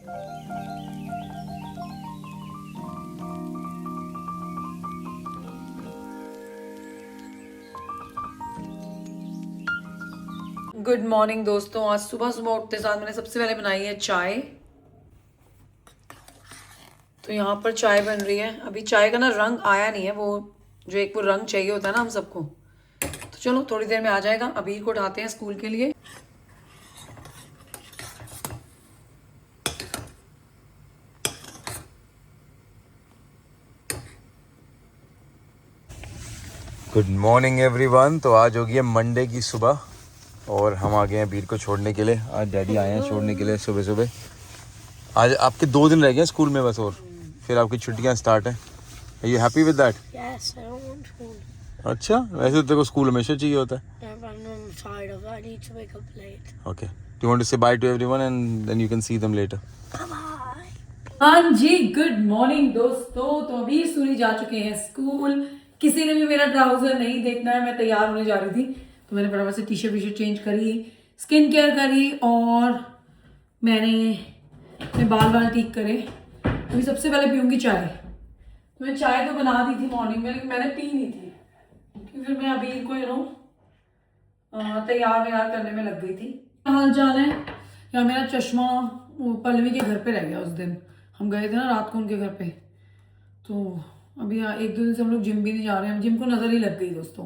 Good morning दोस्तों। आज सुबह सुबह उठते साथ मैंने सबसे पहले बनाई है चाय। तो यहाँ पर चाय बन रही है। अभी चाय का ना रंग आया नहीं है, वो जो एक वो रंग चाहिए होता है ना हम सबको। तो चलो थोड़ी देर में आ जाएगा। अभी को उठाते हैं स्कूल के लिए। Good morning everyone. तो आज होगी है मंडे की सुबह और हम आ गए हैं वीर को छोड़ने के लिए। आज डैडी आए हैं छोड़ने के लिए सुबह सुबह। आज आपके 2 दिन रह गए स्कूल में बस, और फिर आपकी छुट्टियां स्टार्ट हैं। Are you happy with that? Yes, I don't want school. अच्छा, वैसे तो तेरे को स्कूल हमेशा चाहिए होता है। I'm tired of it. I need to wake up late. Okay. Do you want to say bye to everyone and then you can see them later? Bye. हाँ जी, गुड मॉर्निंग दोस्तों। तो अभी सूरी जा चुके हैं स्कूल। किसी ने भी मेरा ट्राउजर नहीं देखना है। मैं तैयार होने जा रही थी तो मैंने फटाफट से टी शर्ट चेंज करी, स्किन केयर करी और मैंने बाल ठीक करे। अभी सबसे पहले पीऊंगी चाय। तो मैं चाय तो बना दी थी मॉर्निंग में, लेकिन मैंने पी नहीं थी क्योंकि फिर मैं अभी इनको तैयार व्यार करने में लग गई थी। हाल चाल है या मेरा चश्मा पल्लवी के घर पे रह गया। उस दिन हम गए थे ना रात को उनके घर पे, तो अभी 1-2 दिन से हम लोग जिम भी नहीं जा रहे हैं। जिम को नजर ही लग गई दोस्तों।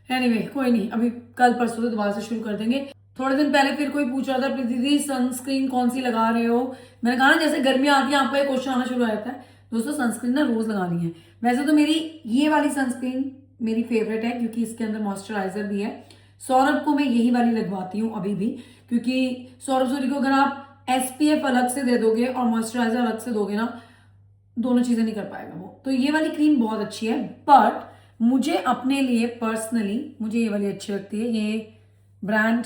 एनीवे कोई नहीं, अभी कल परसों से दोबारा से शुरू कर देंगे। थोड़े दिन पहले फिर कोई पूछ रहा था प्रीति दीदी सनस्क्रीन कौन सी लगा रहे हो। मैंने कहा ना जैसे गर्मी आती है आपका एक क्वेश्चन आना शुरू हो जाता है। दोस्तों सनस्क्रीन ना रोज लगानी है। वैसे तो मेरी ये वाली सनस्क्रीन मेरी फेवरेट है क्योंकि इसके अंदर मॉइस्चराइजर भी है। सौरभ को मैं यही वाली लगवाती हूँ अभी भी, क्योंकि सौरभ सूरी को अगर आप SPF अलग से दे दोगे और मॉइस्चराइजर अलग से दोगे ना, दोनों चीजें नहीं कर पाएगा वो। तो ये वाली क्रीम बहुत अच्छी है, बट मुझे अपने लिए पर्सनली मुझे ये वाली अच्छी लगती है। ये ब्रांड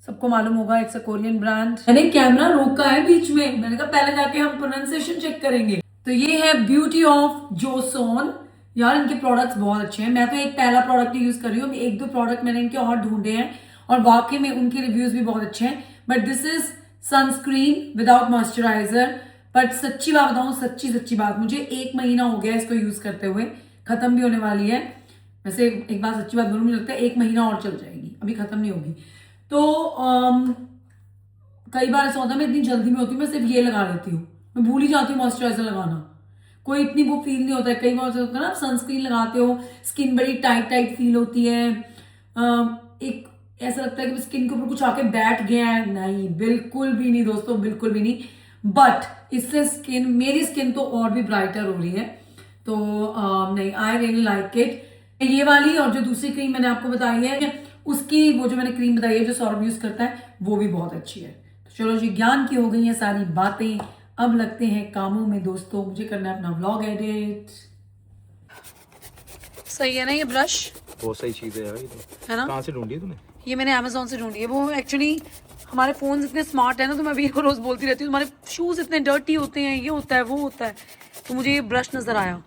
सबको मालूम होगा, इट्स अ कोरियन ब्रांड। मैंने कैमरा रोका है बीच में, मैंने कहा पहले जाके हम प्रोनाउंसिएशन चेक करेंगे। तो ये है ब्यूटी ऑफ जोसोन। यार इनके प्रोडक्ट्स बहुत अच्छे हैं। मैं तो एक पहला प्रोडक्ट यूज कर रही हूँ, 1-2 प्रोडक्ट मैंने इनके और ढूंढे हैं और वाकई में उनके रिव्यूज भी बहुत अच्छे हैं। But this is sunscreen without moisturiser. But सच्ची बात बताऊं, सच्ची बात, मुझे 1 महीना हो गया इसको यूज करते हुए, खत्म भी होने वाली है। वैसे एक बात सच्ची बात बोलूं, मुझे लगता है 1 महीना और चल जाएगी, अभी खत्म नहीं होगी। तो कई बार ऐसा होता है मैं इतनी जल्दी में होती हूँ, मैं सिर्फ ये लगा लेती हूँ, मैं भूल ही जाती हूँ मॉइस्चराइजर लगाना। कोई इतनी वो फील नहीं होता है। कई बार होता है ना, सनस्क्रीन लगाते हो स्किन बड़ी टाइट फील होती है, एक ऐसा लगता है कि स्किन के ऊपर कुछ आके बैठ गया है। नहीं, बिल्कुल भी नहीं दोस्तों, बिल्कुल भी नहीं। बट इससे मेरी स्किन तो और भी ब्राइटर हो रही है। तो नहीं, आई रियली लाइक इट। ये वाली और जो दूसरी क्रीम मैंने आपको बताई है उसकी, वो जो मैंने क्रीम बताई है जो सौरभ यूज करता है, वो भी बहुत अच्छी है। तो चलो जी, ज्ञान की हो गई है सारी बातें, अब लगते हैं कामों में दोस्तों। मुझे करना है अपना व्लॉग एडिट। सही है ना ये ब्रश? बहुत सही चीज है यार ये तो। है ना? कहाँ से ढूंढी है तूने? ये मैंने Amazon से ढूंढी है। वो एक्चुअली हमारे फोन इतने स्मार्ट है ना, तो मैं अभी रोज बोलती रहती हूँ तुम्हारे शूज इतने डर्टी होते हैं, ये होता है वो होता है। तो मुझे ये ब्रश नजर आया।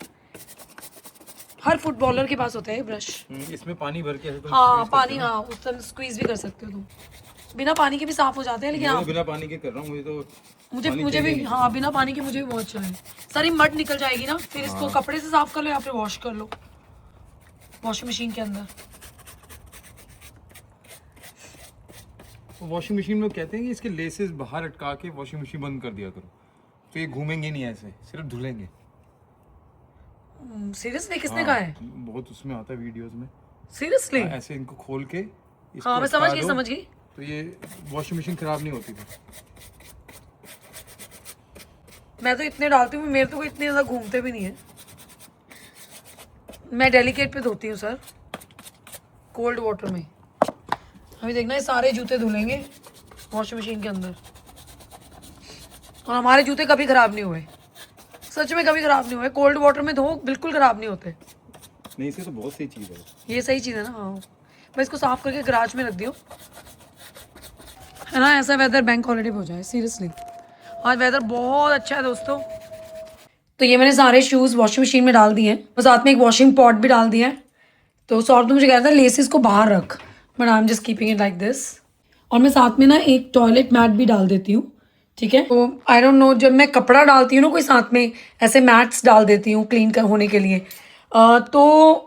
हर फुटबॉलर के पास होता है ये ब्रश। इसमें पानी भर के हाँ पानी, हाँ उस तरह स्क्वीज भी कर सकते हो तुम। बिना पानी के भी साफ हो जाते हैं, लेकिन हाँ बिना पानी के कर रहा हूँ मुझे भी, हाँ बिना पानी के मुझे भी बहुत अच्छा है। सारी मड निकल जाएगी ना, फिर इसको कपड़े से साफ कर लो या फिर वॉश कर लो वॉशिंग मशीन के अंदर। वॉशिंग मशीन में कहते हैं कि इसके लेसेस बाहर अटका के वॉशिंग मशीन बंद कर दिया करो, तो ये घूमेंगे नहीं, ऐसे सिर्फ धुलेंगे। सीरियसली? किसने कहा है? बहुत उसमें आता है वीडियोस में। सीरियसली? ऐसे इनको खोल के इसको हाँ मैं समझ गई। तो ये वॉशिंग मशीन खराब नहीं होती थी। मैं तो इतने डालती हूँ, मेरे तो कोई इतने ज्यादा घूमते भी नहीं है। मैं डेलिकेट पे धोती हूँ सर, कोल्ड वाटर में। अभी देखना ये सारे जूते धुलेंगे वॉशिंग मशीन के अंदर, और हमारे जूते कभी खराब नहीं हुए, सच में कभी खराब नहीं हुए। कोल्ड वाटर में धो, बिल्कुल खराब नहीं होते। नहीं, इसे तो बहुत सही चीज है ये। सही चीज है ना? हाँ मैं इसको साफ करके गराज में रख दियो, है ना? ऐसा वेदर बैंक हॉलीडे हो जाए। सीरियसली आज वेदर बहुत अच्छा है दोस्तों। तो ये मैंने सारे शूज वॉशिंग मशीन में डाल दिए हैं और साथ में एक वॉशिंग पॉट भी डाल दिया है। तो सौरभ तो मुझे कह रहा था लेसिस को बाहर रख, but I am just keeping it like this. और मैं साथ में ना एक टॉयलेट मैट भी डाल देती हूँ ठीक है। तो आई डोंट नो, जब मैं कपड़ा डालती हूँ ना कोई साथ में, ऐसे मैट्स डाल देती हूँ क्लीन होने के लिए, तो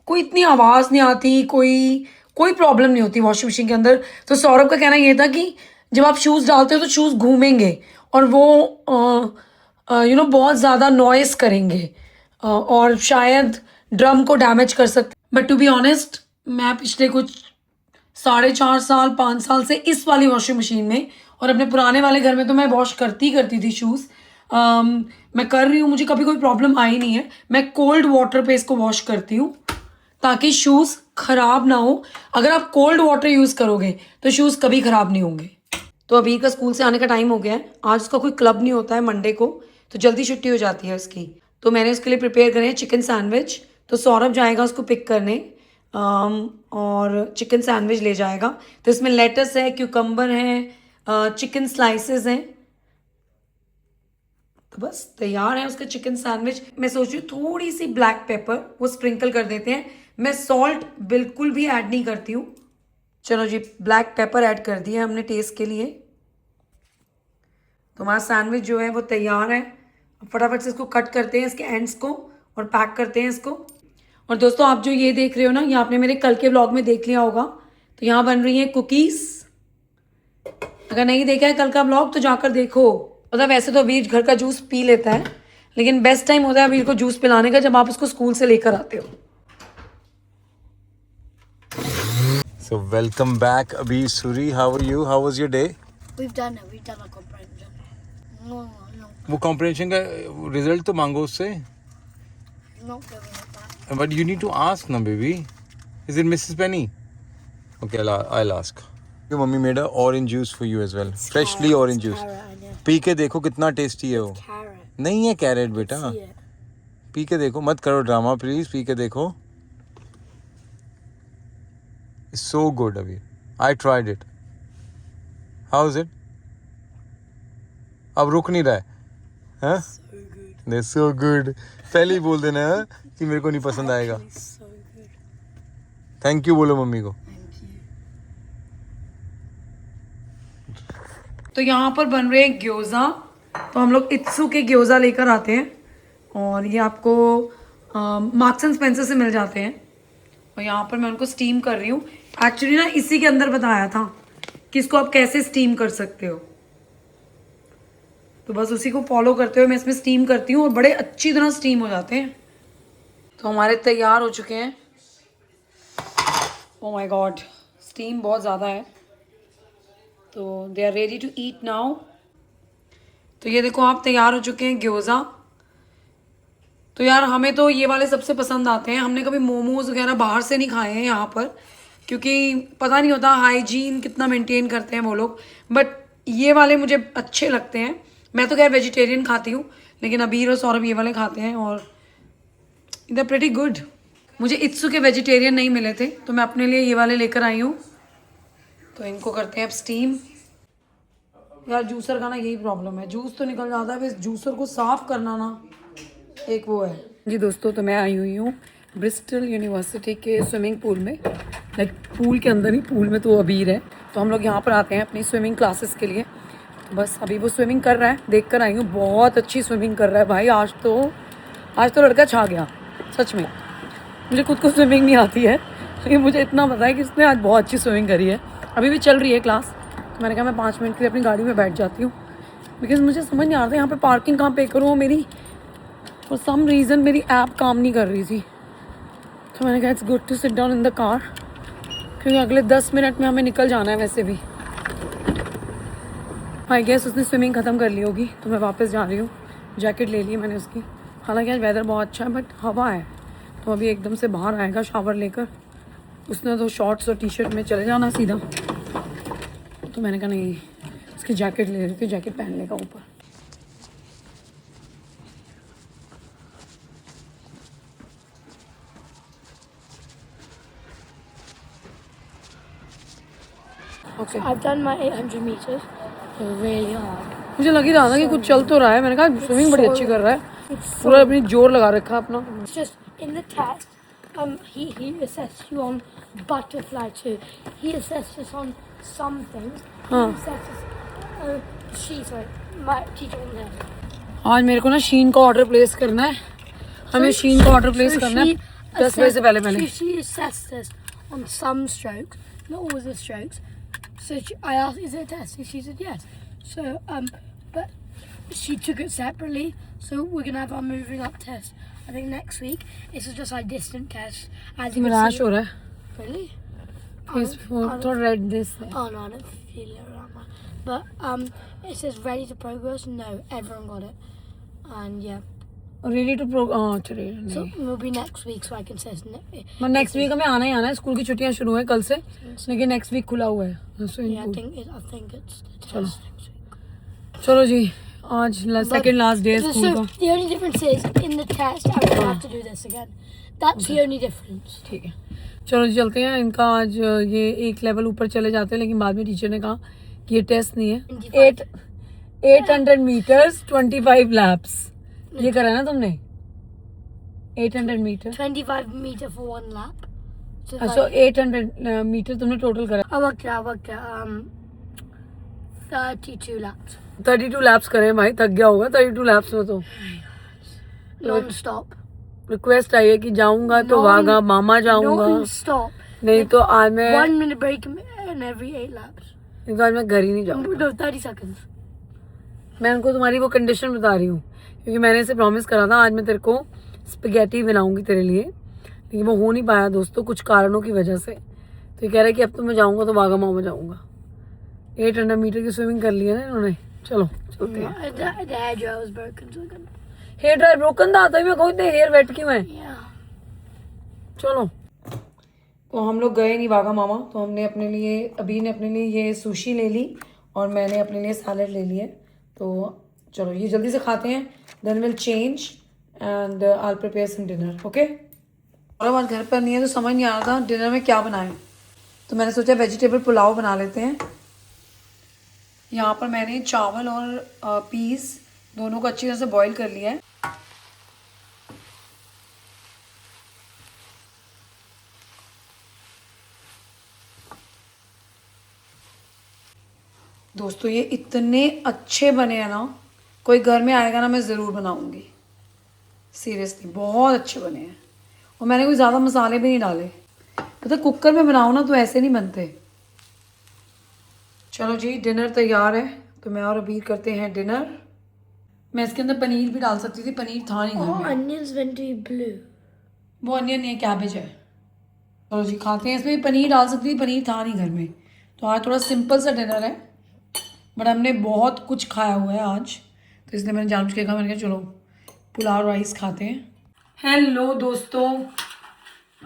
कोई इतनी आवाज़ नहीं आती, कोई प्रॉब्लम नहीं होती वॉशिंग मशीन के अंदर। तो सौरभ का कहना ये था कि जब आप शूज़ डालते हो तो शूज़ घूमेंगे और वो बहुत ज़्यादा नॉइस करेंगे, और शायद ड्रम को डैमेज कर सकते। बट टू बी ऑनेस्ट, मैं पिछले कुछ 4.5 साल 5 साल से इस वाली वॉशिंग मशीन में, और अपने पुराने वाले घर में तो मैं वॉश करती थी शूज़। मैं कर रही हूँ, मुझे कभी कोई प्रॉब्लम आई नहीं है। मैं कोल्ड वाटर पे इसको वॉश करती हूँ ताकि शूज़ ख़राब ना हो। अगर आप कोल्ड वाटर यूज़ करोगे तो शूज़ कभी ख़राब नहीं होंगे। तो अभी का स्कूल से आने का टाइम हो गया है। आज उसका कोई क्लब नहीं होता है मंडे को, तो जल्दी छुट्टी हो जाती है उसकी। तो मैंने उसके लिए प्रिपेयर करे हैं चिकन सैंडविच। तो सौरभ जाएगा उसको पिक करने और चिकन सैंडविच ले जाएगा। तो इसमें लेटस है, क्यूकम्बर है, चिकन स्लाइसेस हैं। तो बस तैयार है उसका चिकन सैंडविच। मैं सोच रही हूँ थोड़ी सी ब्लैक पेपर वो स्प्रिंकल कर देते हैं। मैं सॉल्ट बिल्कुल भी ऐड नहीं करती हूँ। चलो जी, ब्लैक पेपर ऐड कर दिया हमने टेस्ट के लिए। तो हमारा सैंडविच जो है वो तैयार है। अब फटाफट से इसको कट करते हैं, इसके एंड्स को, और पैक करते हैं इसको। और दोस्तों, आप जो ये देख रहे हो ना, ये आपने मेरे कल के व्लॉग में देख लिया होगा। तो यहाँ बन रही हैं कुकीज़। अगर नहीं देखा है कल का व्लॉग तो जाकर देखो। मतलब वैसे तो अबीर घर का जूस पी लेता है, लेकिन बेस्ट टाइम होता है अबीर को जूस पिलाने का जब आप उसको स्कूल से लेकर आते हो। So welcome back, Abhi Suri. How are you? How was your day? We've done it. We've done a comprehension. No. वो comprehension का result तो मांगो उससे. Not giving it back. But you need to ask ना baby. Is it Mrs. Penny? Okay, I'll ask. Your mummy made a orange juice for you as well. Freshly Carrot, orange juice. Carrot, yeah. P के देखो कितना tasty है वो. Carrot. नहीं है carat बेटा. See it. P के देखो, मत करो ड्रामा प्लीज. पी के देखो. It's so good, Abhi. I tried it. How is it? अब रुक नहीं रहा है. हाँ? So good. They're so good. पहले ही बोल देना है कि मेरे को नहीं पसंद आएगा. It's so good. Thank you बोलो मम्मी को. Thank you. तो यहाँ पर बन रहे हैं ग्योज़ा। तो हम लोग इत्सु के ग्योज़ा लेकर आते हैं, और ये आपको मार्क्स एंड स्पेंसर से मिल जाते हैं। और यहाँ पर मैं उनको स्टीम कर रही हूँ। एक्चुअली ना इसी के अंदर बताया था कि इसको आप कैसे स्टीम कर सकते हो, तो बस उसी को फॉलो करते हुए मैं इसमें स्टीम करती हूँ और बड़े अच्छी तरह स्टीम हो जाते हैं। तो हमारे तैयार हो चुके हैं। ओह माय गॉड, स्टीम बहुत ज़्यादा है। तो they are ready to eat now. तो ये देखो आप तैयार हो चुके हैं ग्योज़ा। तो यार हमें तो ये वाले सबसे पसंद आते हैं। हमने कभी मोमोज वगैरह बाहर से नहीं खाए हैं यहाँ पर, क्योंकि पता नहीं होता हाइजीन कितना मेंटेन करते हैं वो लोग। बट ये वाले मुझे अच्छे लगते हैं। मैं तो खैर वेजिटेरियन खाती हूँ, लेकिन अबीर और सौरभ ये वाले खाते हैं और दे आर प्रीटी गुड। मुझे इत्सु के वेजिटेरियन नहीं मिले थे, तो मैं अपने लिए ये वाले लेकर आई हूँ। तो इनको करते हैं अब स्टीम। यार जूसर का ना यही प्रॉब्लम है, जूस तो निकल जाता है, बस जूसर को साफ़ करना ना एक वो है जी। दोस्तों, तो मैं आई हुई हूँ ब्रिस्टल यूनिवर्सिटी के स्विमिंग पूल में। लाइक पूल के अंदर ही, पूल में तो अबीर है। तो हम लोग यहाँ पर आते हैं अपनी स्विमिंग क्लासेस के लिए। तो बस अभी वो स्विमिंग कर रहा है, देख कर आई हूँ। बहुत अच्छी स्विमिंग कर रहा है भाई। आज तो लड़का छा गया सच में। मुझे खुद को स्विमिंग नहीं आती है, लेकिन मुझे इतना पता है कि उसने आज बहुत अच्छी स्विमिंग करी है। अभी भी चल रही है क्लास। तो मैंने कहा मैं 5 मिनट के लिए अपनी गाड़ी में बैठ जाती हूँ, बिकॉज मुझे समझ नहीं आ रहा यहाँ पे पार्किंग कहाँ पे करूँ। मेरी फॉर सम रीज़न मेरी ऐप काम नहीं कर रही थी। तो मैंने कहा it's good to sit down in the car, क्योंकि अगले 10 मिनट में हमें निकल जाना है वैसे भी। आई गेस उसने स्विमिंग ख़त्म कर ली होगी, तो मैं वापस जा रही हूँ। जैकेट ले ली मैंने उसकी। हालांकि आज वेदर बहुत अच्छा है, बट हवा है, तो अभी एकदम से बाहर आएगा शावर लेकर। उसने तो शॉर्ट्स और टी शर्ट में चले जाना सीधा। तो मैंने कहा नहीं, उसकी जैकेट ले रही थी, जैकेट पहन लेगा ऊपर। Okay. I've done my 800 meters. Really hard. मुझे लग ही रहा था कि कुछ चल तो रहा है। मैंने कहा स्विमिंग बड़ी अच्छी कर रहा है, पूरा अपनी जोर लगा रखा अपना। It's just in the test, he assessed you on butterfly too. He assessed us on some things. He assessed us Sorry, my teacher wasn't there. आज मेरे को ना शीन का ऑर्डर प्लेस करना है, हमें शीन का ऑर्डर प्लेस करना है 10 बजे से पहले She assessed us on some strokes, not all the strokes. So I asked, is it a test? And she said yes. So but she took it separately. So we're gonna have our moving up test. I think next week. This is just like distant test. As you can निराश see. हो रहा है Really? Face थोड़ा read this है। Oh no, I don't feel it around that. But it says ready to progress. No, everyone got it. And yeah. Ready to pro चलिए So नहीं, it will be next week, so I can say. मैं next week हमें आना ही आना है, school की छुट्टियां शुरू हैं कल से, लेकिन नेक्स्ट वीक खुला हुआ है Yeah, I swimming think it's the Chalo. test next week. Pool. चलो जी, आज सेकंड लास्ट डे है So स्कूल का। the only difference is in the test I'm gonna have to do this again. That's the only difference. ठीक है, चलो जी चलते हैं। इनका आज ये एक लेवल ऊपर चले जाते हैं, लेकिन बाद में टीचर ने कहा कि ये टेस्ट नहीं है। 800 मीटर्स 25 लैप्स ये करा है ना तुमने, 800 metre. 25 meter for one lap. So it's अच्छा, like, 800 मीटर तुमने टोटल करा। I worked out 32 laps 32 lapse करे भाई, थक गया होगा 32 लैप्स में तो। non-stop. रिक्वेस्ट आई है कि जाऊंगा तो वागा मामा जाऊंगा, Non-stop. नहीं तो आज मैं 1 minute break in every 8 laps. नहीं तो आज मैं घर ही नहीं जाऊंगा। No, 30 seconds. मैं उनको तुम्हारी वो कंडीशन बता रही हूँ, क्योंकि मैंने इसे प्रॉमिस करा था आज मैं तेरे को स्पेगेटी बनाऊंगी तेरे लिए, लेकिन वो हो नहीं पाया दोस्तों कुछ कारणों की वजह से। तो ये कह रहा है कि अब तो मैं जाऊंगा तो वागा मामा जाऊंगा। 800 मीटर की स्विमिंग कर ली है ना इन्होंने। चलो चलते हैं। The hair dryer was broken, so I couldn't. Hair dryer broken था, तभी मैं कहूँ इतने हेयर वेट क्यों है। Yeah. चलो, तो हम लोग गए नहीं वागा मामा, तो हमने अपने लिए, अभी ने अपने लिए ये सुशी ले ली और मैंने अपने लिए सैलड ले ली है। तो चलो ये जल्दी से खाते हैं, then will change and I prepare some dinner. Okay, और आज घर पर नहीं है तो समझ नहीं आ रहा था डिनर में क्या बनाएं, तो मैंने सोचा वेजिटेबल पुलाव बना लेते हैं। यहाँ पर मैंने चावल और पीस दोनों को अच्छी तरह से बॉईल कर लिया है। दोस्तों ये इतने अच्छे बने हैं ना, कोई घर में आएगा ना मैं ज़रूर बनाऊंगी, सीरियसली बहुत अच्छे बने हैं। और मैंने कोई ज़्यादा मसाले भी नहीं डाले, पता कुकर में बनाओ ना तो ऐसे नहीं बनते। चलो जी डिनर तैयार है, तो मैं और अबीर करते हैं डिनर। मैं इसके अंदर पनीर भी डाल सकती थी, पनीर था नहीं घर Oh, में। onions went to be blue. वो अनियन नहीं है, कैबेज है। चलो जी खाते हैं, इसमें पनीर डाल सकती थी, पनीर था नहीं घर में। तो आज थोड़ा सिंपल सा डिनर है, बट हमने बहुत कुछ खाया हुआ है आज, तो इसलिए मैंने जानबूझ के कहा, मैंने कहा चलो पुलाव राइस खाते हैं। हेलो दोस्तों,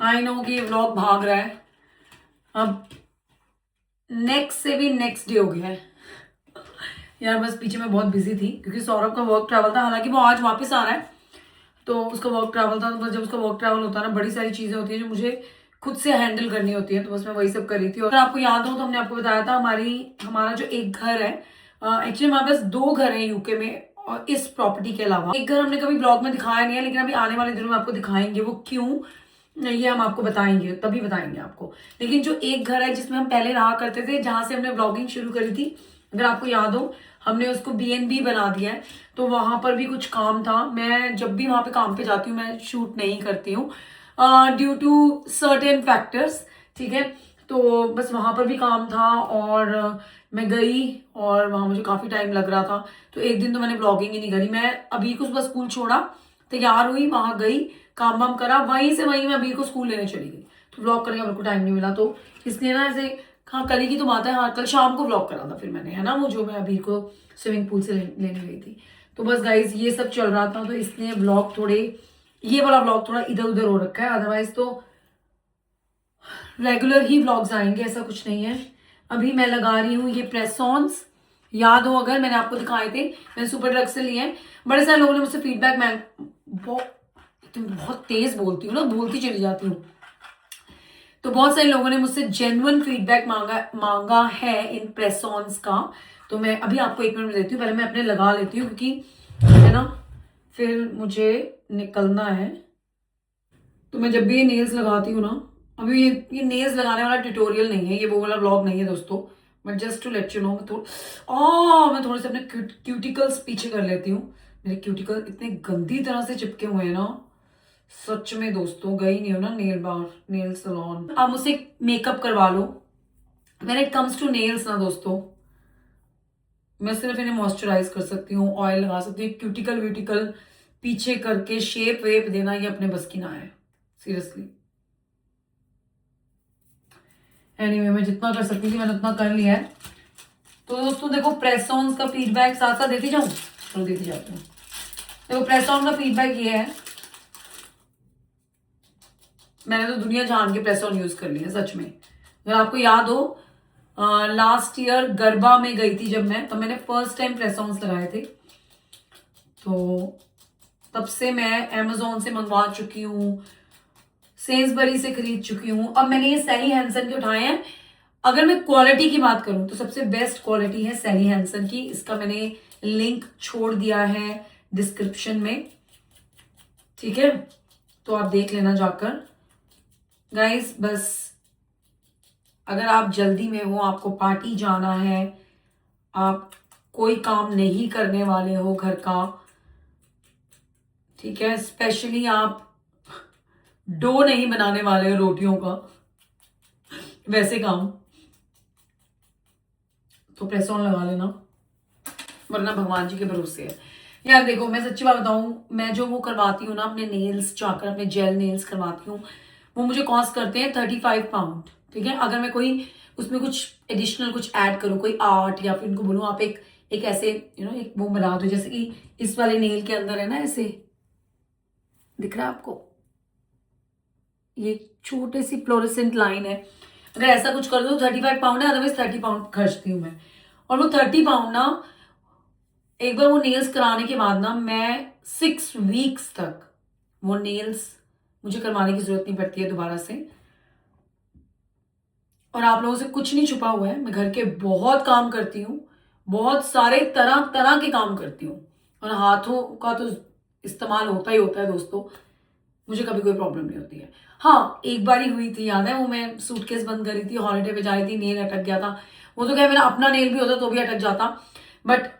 आई नो कि ये व्लॉग भाग रहा है, अब नेक्स्ट से भी नेक्स्ट डे हो गया है यार। बस पीछे मैं बहुत बिजी थी क्योंकि सौरभ का वर्क ट्रैवल था, हालांकि वो आज वापस आ रहा है, तो उसका वर्क ट्रैवल था। तो बस जब उसका वर्क ट्रैवल होता है ना, बड़ी सारी चीज़ें होती हैं जो मुझे खुद से हैंडल करनी होती है, तो बस मैं वही सब कर रही थी। और आपको याद हो तो हमने आपको बताया था हमारा जो एक घर है, एक्चुअली हमारे पास 2 घर हैं यूके में, और इस प्रॉपर्टी के अलावा एक घर हमने कभी ब्लॉग में दिखाया नहीं है, लेकिन अभी आने वाले दिनों में आपको दिखाएंगे। वो क्यों, ये हम आपको बताएंगे, तभी बताएंगे आपको। लेकिन जो एक घर है जिसमें हम पहले रहा करते थे, जहाँ से हमने ब्लॉगिंग शुरू करी थी, अगर आपको याद हो, हमने उसको BNB बना दिया है। तो वहाँ पर भी कुछ काम था, मैं जब भी वहाँ पे काम पे जाती हूँ मैं शूट नहीं करती हूँ ड्यू टू सर्टेन फैक्टर्स, ठीक है। तो बस वहाँ पर भी काम था और मैं गई और वहाँ मुझे काफ़ी टाइम लग रहा था, तो एक दिन तो मैंने ब्लॉगिंग ही नहीं करी। मैं अभी को सुबह स्कूल छोड़ा, तैयार हुई, वहाँ गई, काम वाम करा, वहीं से वहीं मैं अभी को स्कूल लेने चली गई, तो ब्लॉग करने का मेरे को टाइम नहीं मिला। तो इसलिए ना ऐसे, हाँ कल की तो बात है, हाँ कल शाम को ब्लॉग करा था फिर मैंने, है ना, वो जो मैं अभी को स्विमिंग पूल से लेने गई थी। तो बस गाइज ये सब चल रहा था, तो इसलिए ब्लॉग थोड़े, ये वाला ब्लॉग थोड़ा इधर उधर हो रखा है, अदरवाइज तो रेगुलर ही ब्लॉग्स आएंगे, ऐसा कुछ नहीं है। अभी मैं लगा रही हूँ ये प्रेस ऑन्स, याद हो अगर मैंने आपको दिखाए थे, मैंने सुपर ड्रग से लिए हैं। बड़े सारे लोगों ने मुझसे फीडबैक, मैं बहुत तेज बोलती हूँ ना, बोलती चली जाती हूँ, तो बहुत सारे लोगों ने मुझसे जेन्युइन फीडबैक मांगा है इन प्रेस ऑन्स का। तो मैं अभी आपको 1 मिनट में देती हूँ, पहले मैं अपने लगा लेती हूँ, क्योंकि है ना फिर मुझे निकलना है। तो मैं जब भी ये नेल्स लगाती हूँ ना, अभी ये नेल्स लगाने वाला ट्यूटोरियल नहीं है, ये वो वाला ब्लॉग नहीं है दोस्तों, but just to let you know मैं थोड़े से अपने क्यूटिकल्स पीछे कर लेती हूँ। मेरे क्यूटिकल इतने गंदी तरह से चिपके हुए हैं ना, सच में दोस्तों। गई नहीं हो ना नेल सैलून, आप मुझसे मेकअप करवा लो। When it comes to nails ना दोस्तों, मैं सिर्फ इन्हें मॉइस्चराइज कर सकती हूँ, ऑयल लगा सकती हूँ। क्यूटिकल व्यूटिकल पीछे करके शेप वेप देना ये अपने बस की ना है, सीरियसली। एनीवे मैं जितना कर सकती थी मैंने उतना कर लिया है। तो दोस्तों देखो, प्रेस ऑन का फीडबैक साथ साथ देती जाऊँ, चलो देती जाती हूँ। देखो प्रेस ऑन का फीडबैक ये है, मैंने तो दुनिया जान के प्रेस ऑन यूज कर लिया सच में। अगर आपको याद हो, लास्ट ईयर गरबा में गई थी जब मैं, तो मैंने फर्स्ट टाइम प्रेस ऑन्स लगाए थे। तो तब से मैं अमेजोन से मंगवा चुकी हूँ, सेन्सबरी से खरीद चुकी हूँ। अब मैंने ये सैली हैंसन के उठाए हैं। अगर मैं क्वालिटी की बात करूं तो सबसे बेस्ट क्वालिटी है सैली हैंसन की। इसका मैंने लिंक छोड़ दिया है डिस्क्रिप्शन में, ठीक है, तो आप देख लेना जाकर। गाइस बस अगर आप जल्दी में हो, आपको पार्टी जाना है, आप कोई काम नहीं करने वाले हो घर का, ठीक है, स्पेशली आप डो नहीं बनाने वाले हो रोटियों का, वैसे काम, तो प्रेस ऑन लगा लेना, वरना भगवान जी के भरोसे है। यार देखो मैं सच्ची बात बताऊं, मैं जो वो करवाती हूँ ना अपने नेल्स, जाकर अपने जेल नेल्स करवाती हूँ, वो मुझे कॉस्ट करते हैं 35 पाउंड, ठीक है। अगर मैं कोई उसमें कुछ एडिशनल कुछ ऐड करूँ, कोई आर्ट, या फिर उनको बोलूँ आप एक ऐसे एक वो बना दो, जैसे कि इस वाले नेल के अंदर है ना, ऐसे दिख रहा है आपको, ये छोटी सी फ्लोरेसेंट लाइन है, अगर ऐसा कुछ कर दो 35 पाउंड है, अदरवाइज 30 पाउंड खर्चती हूँ मैं। और वो 30 पाउंड ना, एक बार वो नेल्स कराने के बाद ना मैं 6 वीक्स तक वो नेल्स मुझे करवाने की जरूरत नहीं पड़ती है दोबारा से। और आप लोगों से कुछ नहीं छुपा हुआ है, मैं घर के बहुत काम करती हूँ, बहुत सारे तरह तरह के काम करती हूँ, और हाथों का तो इस्तेमाल होता ही होता है दोस्तों, मुझे कभी कोई प्रॉब्लम नहीं होती है। हाँ एक बार ही हुई थी, याद है, वो मैं सूटकेस बंद करी थी, हॉलीडे पे जा रही थी, नेल अटक गया था। वो तो क्या मेरा अपना नेल भी होता तो भी अटक जाता, बट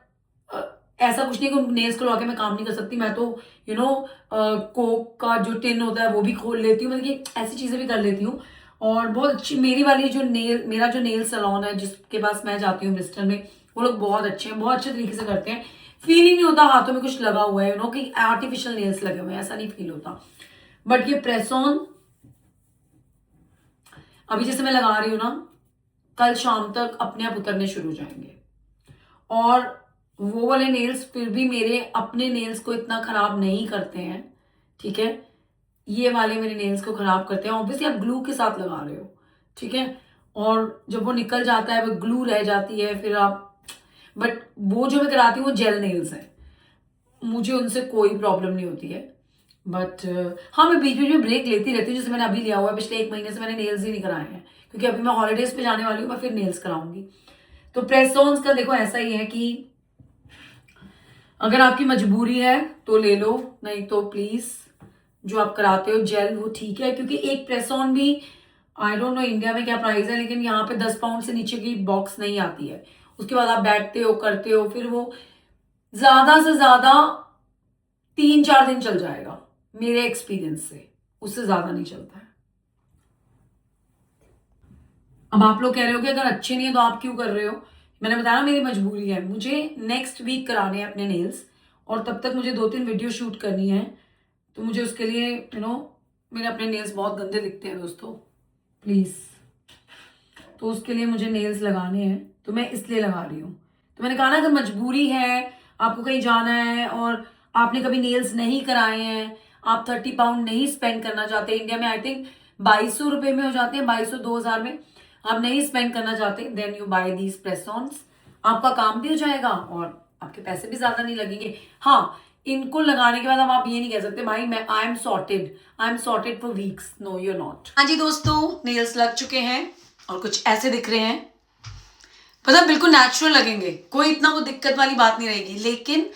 ऐसा कुछ नहीं कि नेल्स खुलवा के मैं काम नहीं कर सकती। मैं तो कोक का जो टिन होता है वो भी खोल लेती हूँ, मतलब कि ऐसी चीजें भी कर लेती हूँ। और बहुत अच्छी मेरा जो नेल सैलून है जिसके पास मैं जाती हूँ ब्रिस्टल में, वो लोग बहुत अच्छे हैं, बहुत अच्छे तरीके से करते हैं। फील ही नहीं होता हाथों में कुछ लगा हुआ है, कि आर्टिफिशियल नेल्स लगे हुए हैं, ऐसा नहीं फील होता। बट ये प्रेस ऑन अभी जैसे मैं लगा रही हूँ ना, कल शाम तक अपने आप उतरने शुरू हो जाएंगे। और वो वाले नेल्स फिर भी मेरे अपने नेल्स को इतना खराब नहीं करते हैं, ठीक है, ये वाले मेरे नेल्स को खराब करते हैं। ऑब्वियसली आप ग्लू के साथ लगा रहे हो, ठीक है, और जब वो निकल जाता है वो ग्लू रह जाती है फिर आप, बट वो जो मैं कराती हूँ वो जेल नेल्स है, मुझे उनसे कोई प्रॉब्लम नहीं होती है। बट हाँ मैं बीच बीच में ब्रेक लेती रहती हूँ, जैसे मैंने अभी लिया हुआ है, पिछले 1 महीने से मैंने नेल्स ही नहीं कराए हैं, क्योंकि अभी मैं हॉलीडेज पे जाने वाली हूँ, मैं फिर नेल्स कराऊंगी। तो प्रेस ऑन्स का देखो ऐसा ही है कि अगर आपकी मजबूरी है तो ले लो, नहीं तो प्लीज जो आप कराते हो जेल वो ठीक है, क्योंकि एक प्रेस ऑन भी आई डोंट नो इंडिया में क्या प्राइस है, लेकिन यहाँ पे 10 पाउंड से नीचे की बॉक्स नहीं आती है। उसके बाद आप बैठते हो करते हो, फिर वो ज्यादा से ज्यादा 3-4 दिन चल जाएगा मेरे एक्सपीरियंस से, उससे ज्यादा नहीं चलता है। अब आप लोग कह रहे हो कि अगर अच्छे नहीं है तो आप क्यों कर रहे हो, मैंने बताया मेरी मजबूरी है, मुझे नेक्स्ट वीक कराने हैं अपने नेल्स, और तब तक मुझे 2-3 वीडियो शूट करनी है, तो मुझे उसके लिए मेरे अपने नेल्स बहुत गंदे दिखते हैं दोस्तों, प्लीज, तो उसके लिए मुझे नेल्स लगाने हैं, तो मैं इसलिए लगा रही हूँ। तो मैंने कहा ना अगर मजबूरी है, आपको कहीं जाना है और आपने कभी नेल्स नहीं कराए हैं, आप 30 पाउंड नहीं स्पेंड करना चाहते, इंडिया में आई थिंक 2200 रुपए में हो जाते हैं, 2200-2000 में, आप नहीं स्पेंड करना चाहते, then you buy these press ons, आपका काम भी हो जाएगा और आपके पैसे भी ज्यादा नहीं लगेंगे। हाँ इनको लगाने के बाद अब आप ये नहीं कह सकते भाई मैं I am sorted for weeks, no you not. हाँ जी दोस्तों, नेल्स लग चुके हैं और कुछ ऐसे दिख रहे हैं, पता बिल्कुल नेचुरल लगेंगे, कोई इतना वो दिक्कत वाली बात नहीं रहेगी। लेकिन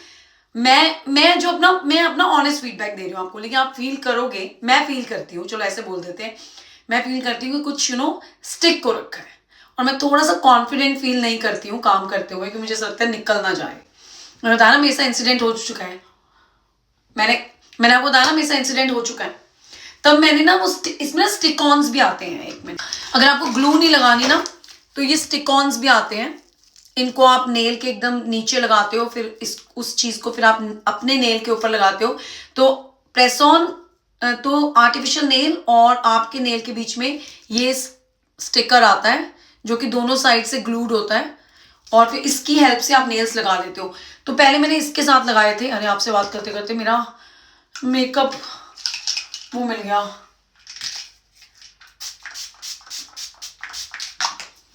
मैं अपना ऑनेस्ट फीडबैक दे रही हूँ आपको, लेकिन आप फील करोगे, मैं फील करती हूँ, चलो ऐसे बोल देते हैं, मैं फील करती हूँ कि कुछ स्टिक को रखा है, और मैं थोड़ा सा कॉन्फिडेंट फील नहीं करती हूँ काम करते हुए, क्योंकि मुझे ऐसा लगता है निकल ना जाए। मैंने बताया ना मेरे साथ इंसिडेंट हो चुका है, मैंने आपको बताया ना मेरे साथ इंसिडेंट हो चुका है। तब मैंने ना वो इसमें स्टिक-ऑन्स भी आते हैं, एक मिनट, अगर आपको ग्लू नहीं लगानी ना तो ये स्टिक-ऑन्स भी आते हैं, इनको आप नेल के एकदम नीचे लगाते हो, फिर उस चीज को फिर आप अपने नेल के ऊपर लगाते हो, तो प्रेस ऑन, तो आर्टिफिशियल नेल और आपके नेल के बीच में ये स्टिकर आता है जो कि दोनों साइड से ग्लूड होता है, और फिर इसकी हेल्प से आप नेल्स लगा लेते हो। तो पहले मैंने इसके साथ लगाए थे। अरे आपसे बात करते करते मेरा मेकअप वो मिल गया।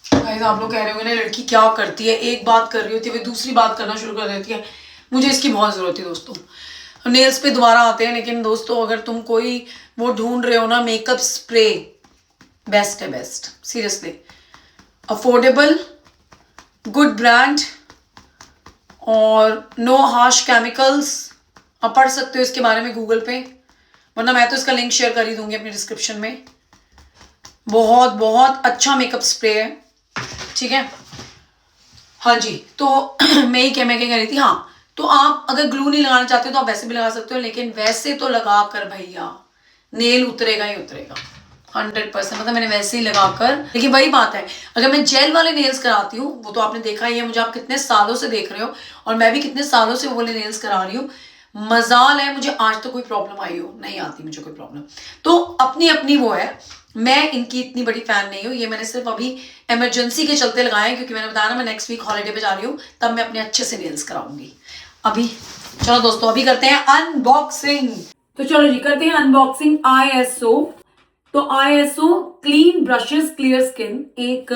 गाइस आप लोग कह रहे होंगे ना लड़की क्या करती है, एक बात कर रही होती है फिर दूसरी बात करना शुरू कर देती है। मुझे इसकी बहुत जरूरत है दोस्तों। नेल्स पे दोबारा आते हैं, लेकिन दोस्तों अगर तुम कोई वो ढूंढ रहे हो ना, मेकअप स्प्रे बेस्ट है, best, seriously affordable, good brand और नो हार्श केमिकल्स। आप पढ़ सकते हो इसके बारे में गूगल पे, वरना मैं तो इसका लिंक शेयर कर ही दूंगी अपनी डिस्क्रिप्शन में। बहुत बहुत अच्छा मेकअप स्प्रे है, ठीक है। हाँ जी, तो मैं क्या कह रही थी, हाँ, तो आप अगर ग्लू नहीं लगाना चाहते हो तो आप वैसे भी लगा सकते हो, लेकिन वैसे तो लगा कर भैया नेल उतरेगा ही उतरेगा 100%। मतलब मैंने वैसे ही लगाकर, लेकिन वही बात है, अगर मैं जेल वाले नेल्स कराती हूँ, वो तो आपने देखा ही है, मुझे आप कितने सालों से देख रहे हो और मैं भी कितने सालों से वो वाले नेल्स करा रही हूँ। मजाल है मुझे आज तो कोई प्रॉब्लम आई हो, नहीं आती मुझे कोई प्रॉब्लम। तो अपनी अपनी वो है, मैं इनकी इतनी बड़ी फैन नहीं हूँ। ये मैंने सिर्फ अभी इमरजेंसी के चलते लगाए हैं, क्योंकि मैंने बताया ना मैं नेक्स्ट वीक हॉलीडे पे जा रही हूँ, तब मैं अपने अच्छे से नेल्स कराऊंगी। अभी चलो दोस्तों, अभी करते हैं अनबॉक्सिंग। तो चलो जी करते हैं अनबॉक्सिंग ISO। तो ISO clean brushes clear skin एक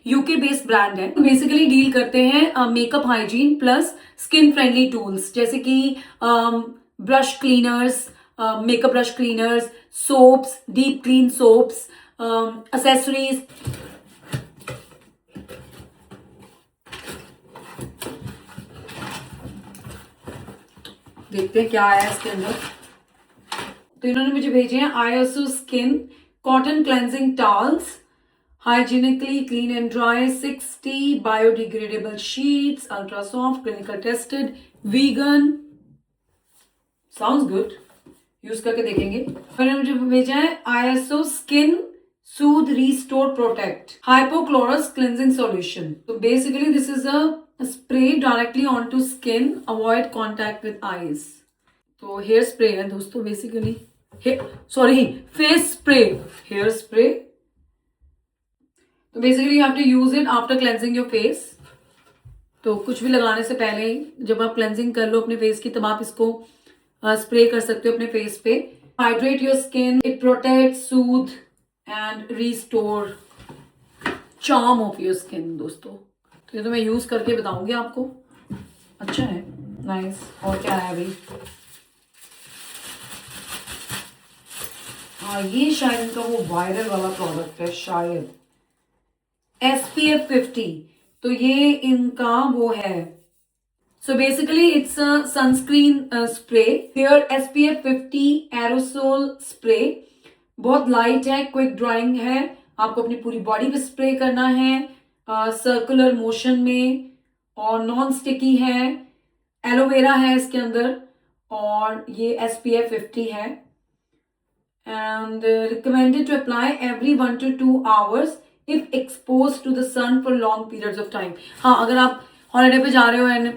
यूके बेस्ड ब्रांड है। तो बेसिकली डील करते हैं makeup hygiene plus skin friendly tools, जैसे कि brush cleaners, makeup brush cleaners, soaps, deep clean soaps, accessories. देखते हैं क्या आया है इसके अंदर। तो इन्होंने मुझे भेजे हैं ISO skin cotton cleansing towels, hygienically clean and dry, 60 biodegradable sheets, ultra soft, clinical tested, vegan, sounds good, use करके देखेंगे। इन्होंने मुझे भेजा है ISO skin soothe restore protect hypochlorous cleansing solution. तो basically this is a spray directly on to skin, avoid contact with eyes. तो hair spray है दोस्तों, basically sorry face spray, hair spray. तो basically you have to use it after cleansing your face. तो कुछ भी लगाने से पहले जब आप क्लेंजिंग कर लो अपने फेस की, तब आप इसको स्प्रे कर सकते हो अपने फेस पे। Hydrate your skin, it protect, Sood and restore charm of your skin दोस्तों। तो ये तो मैं यूज करके बताऊंगी आपको। अच्छा है, नाइस। और क्या है अभी, हाँ ये शायद इनका वो वायरल वाला प्रोडक्ट है शायद, SPF 50। तो ये इनका वो है। So basically it's a sunscreen spray, hair SPF 50 aerosol spray. बहुत लाइट है, क्विक ड्राइंग है, आपको अपनी पूरी बॉडी पे स्प्रे करना है सर्कुलर मोशन में, और नॉन स्टिकी है, एलोवेरा है इसके अंदर, और ये SPF 50 है। And recommended to apply every 1 to 2 hours if exposed to the sun for long periods of time. हाँ, अगर आप हॉलिडे पे जा रहे हो and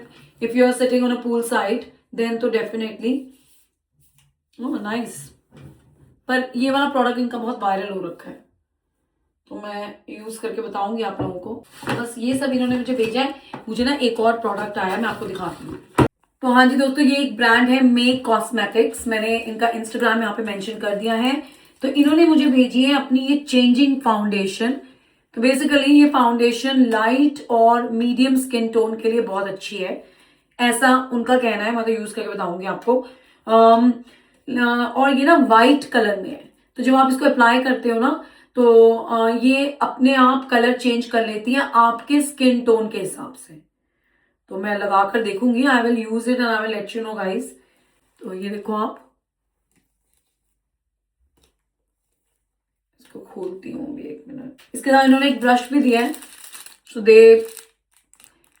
if you are sitting on a pool side, then तो definitely, oh nice। पर ये वाला प्रोडक्ट इनका बहुत वायरल हो रखा है, तो मैं यूज करके बताऊंगी आप लोगों को। बस ये सब इन्होंने मुझे भेजा है। मुझे ना एक और प्रोडक्ट आया, मैं आपको दिखाती हूँ। तो हाँ जी दोस्तों, ये एक ब्रांड है मेक कॉस्मेटिक्स, मैंने इनका इंस्टाग्राम यहाँ पे मेंशन कर दिया है। तो इन्होंने मुझे भेजी है अपनी ये चेंजिंग फाउंडेशन। तो बेसिकली ये फाउंडेशन लाइट और मीडियम स्किन टोन के लिए बहुत अच्छी है, ऐसा उनका कहना है। मैं तो यूज करके बताऊंगी आपको। और ये ना वाइट कलर में है, तो जब आप इसको अप्लाई करते हो ना, तो ये अपने आप कलर चेंज कर लेती है आपके स्किन टोन के हिसाब से। तो मैं लगा कर देखूंगी, I will use it and I will let you no guys. तो ये देखो आप, इसको खोलती हूँ भी, एक मिनट। इसके साथ इन्होंने एक ब्रश भी दिया है, So they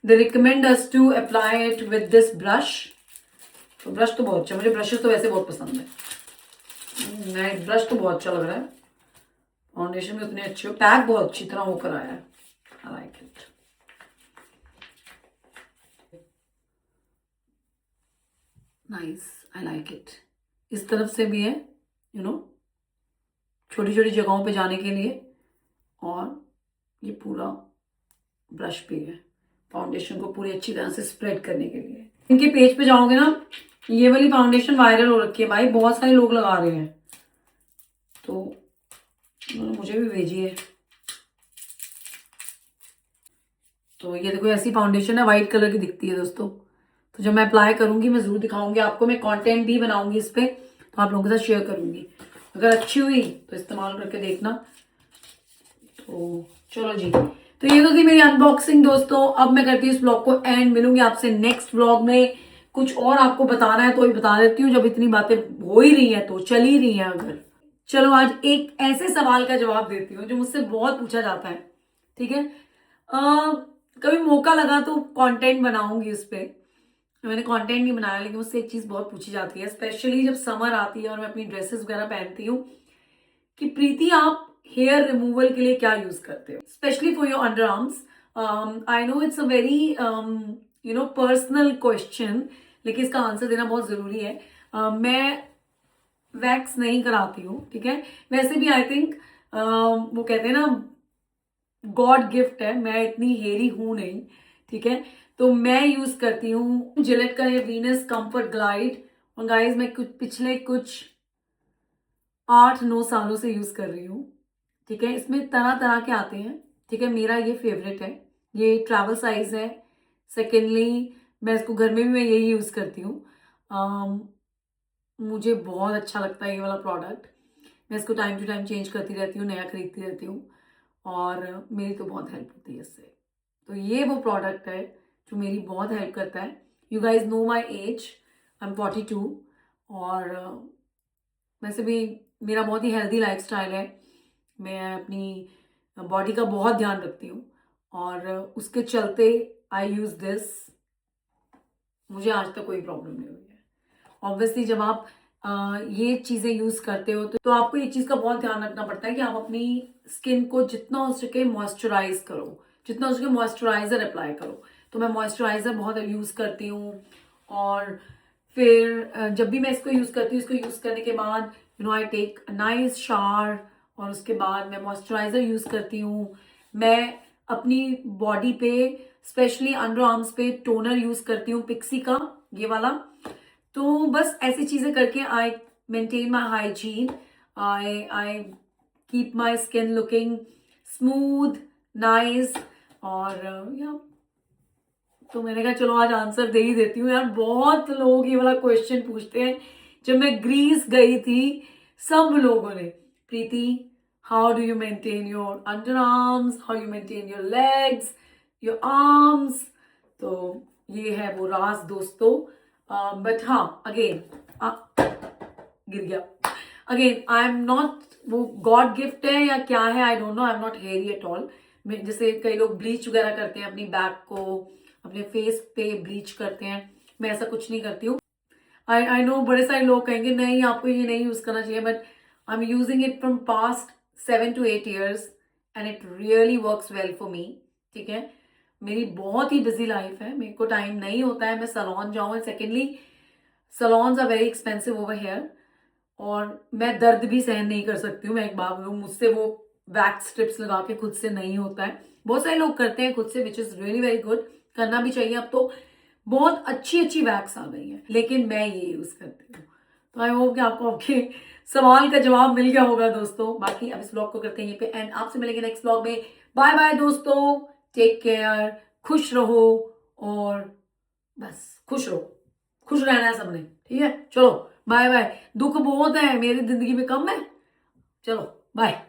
recommend us to apply it with this brush. तो ब्रश तो बहुत अच्छा, मुझे ब्रशेस तो वैसे बहुत पसंद है। नहीं, ब्रश तो बहुत अच्छा लग रहा है। फाउंडेशन भी उतने अच्छे, पैक बहुत अच्छी तरह होकर आया है। I like it. Nice, I like it. इस तरफ से भी है, यू नो, छोटी छोटी जगहों पे जाने के लिए, और ये पूरा ब्रश भी है फाउंडेशन को पूरी अच्छी तरह से स्प्रेड करने के लिए। इनके पेज पे जाओगे ना, ये वाली फाउंडेशन वायरल हो रखी है भाई, बहुत सारे लोग लगा रहे हैं, तो मुझे भी भेजिए। तो ये देखो, ऐसी फाउंडेशन है, वाइट कलर की दिखती है दोस्तों। तो जब मैं अप्लाई करूंगी मैं जरूर दिखाऊंगी आपको, मैं कंटेंट भी बनाऊंगी इस पे, तो आप लोगों के साथ शेयर करूंगी। अगर अच्छी हुई तो इस्तेमाल करके देखना। तो चलो जी, तो ये तो थी मेरी अनबॉक्सिंग दोस्तों। अब मैं करती हूँ इस ब्लॉग को एंड, मिलूंगी आपसे नेक्स्ट ब्लॉग में। कुछ और आपको बताना है तो ही बता देती हूँ, जब इतनी बातें हो ही रही हैं तो चल ही रही हैं। अगर चलो आज एक ऐसे सवाल का जवाब देती हूँ जो मुझसे बहुत पूछा जाता है, ठीक है। कभी मौका लगा तो कंटेंट बनाऊंगी उस पर। मैंने कंटेंट नहीं बनाया, लेकिन मुझसे एक चीज बहुत पूछी जाती है, स्पेशली जब समर आती है और मैं अपनी ड्रेसेस वगैरह पहनती हूँ, कि प्रीति आप हेयर रिमूवल के लिए क्या यूज करते हो, specially for your under arms. I know it's a very you know personal question, लेकिन इसका आंसर देना बहुत जरूरी है। मैं वैक्स नहीं कराती हूँ, ठीक है। वैसे भी आई थिंक वो कहते हैं ना, गॉड गिफ्ट है, मैं इतनी हेरी हूं नहीं, ठीक है। तो मैं यूज करती हूँ जिलेट का ये वीनस कंफर्ट ग्लाइड। और गाइस मैं पिछले कुछ 8-9 सालों से यूज कर रही हूँ, ठीक है। इसमें तरह तरह के आते हैं, ठीक है। मेरा ये फेवरेट है, ये ट्रैवल साइज है। सेकेंडली मैं इसको घर में भी मैं यही यूज करती हूँ। मुझे बहुत अच्छा लगता है ये वाला प्रोडक्ट। मैं इसको टाइम टू टाइम चेंज करती रहती हूँ, नया खरीदती रहती हूँ, और मेरी तो बहुत हेल्प होती है इससे। तो ये वो प्रोडक्ट है जो मेरी बहुत हेल्प करता है। You guys know my age, I am 42, और वैसे भी मेरा बहुत ही हेल्दी लाइफस्टाइल है। मैं अपनी बॉडी का बहुत ध्यान रखती हूँ, और उसके चलते आई यूज दिस। मुझे आज तक कोई प्रॉब्लम नहीं हुई है। ऑब्वियसली जब आप ये चीजें यूज करते हो तो आपको एक चीज का बहुत ध्यान रखना पड़ता है कि आप अपनी स्किन को जितना हो सके मॉइस्चराइज करो, जितना हो सके मॉइस्चराइजर अप्लाई करो। तो मैं मॉइस्चराइजर बहुत यूज करती हूँ, और फिर जब भी मैं इसको यूज करती हूँ, इसको यूज करने के बाद you know I take nice shower, और उसके बाद मैं मॉइस्चराइजर यूज करती हूँ। मैं अपनी बॉडी पे स्पेशली अंडर आर्म्स पे टोनर यूज करती हूँ, पिक्सी का ये वाला। तो बस ऐसी चीजें करके I maintain my hygiene, I keep my skin looking smooth nice. और या तो मैंने कहा चलो आज आंसर दे ही देती हूँ यार। बहुत लोग ये वाला क्वेश्चन पूछते हैं। जब मैं ग्रीस गई थी, सब लोगों ने, Preeti how do you maintain your underarms, how you maintain your legs, your arms. तो ये है वो राज दोस्तों। बट हाँ, अगेन गिर गया। अगेन आई एम नॉट, वो गॉड गिफ्ट है या क्या है I don't know, I am not hairy at all. जैसे कई लोग ब्लीच वगैरह करते हैं अपनी बैक को, अपने फेस पे ब्लीच करते हैं, मैं ऐसा कुछ नहीं करती हूँ। आई नो बड़े सारे लोग कहेंगे नहीं आपको ये नहीं यूज करना चाहिए, but I am using it from past 7 to 8 years and it really works well for me, ठीक है। मेरी बहुत ही बिजी लाइफ है, मेरे को टाइम नहीं होता है मैं सलोन जाऊँ। Secondly salons are very expensive over hair, और मैं दर्द भी सहन नहीं कर सकती हूँ। मैं एक बात बोलूँ, मुझसे वो वैक्स स्ट्रिप्स लगा के खुद से नहीं होता है। बहुत सारे लोग करते हैं खुद से, which is really very good, करना भी चाहिए। अब तो बहुत अच्छी अच्छी वैक्स आ गई है, लेकिन मैं ये यूज करती हूँ। तो आई होप कि आपको आपके सवाल का जवाब मिल गया होगा दोस्तों। बाकी अब इस ब्लॉग को करते हैं ये पे एंड, आपसे मिलेंगे नेक्स्ट ब्लॉग में। बाय बाय दोस्तों, टेक केयर, खुश रहो, और बस खुश रहो, खुश रहना है सबने, ठीक है। चलो बाय बाय। दुख बहुत है मेरी जिंदगी में, कम है। चलो बाय।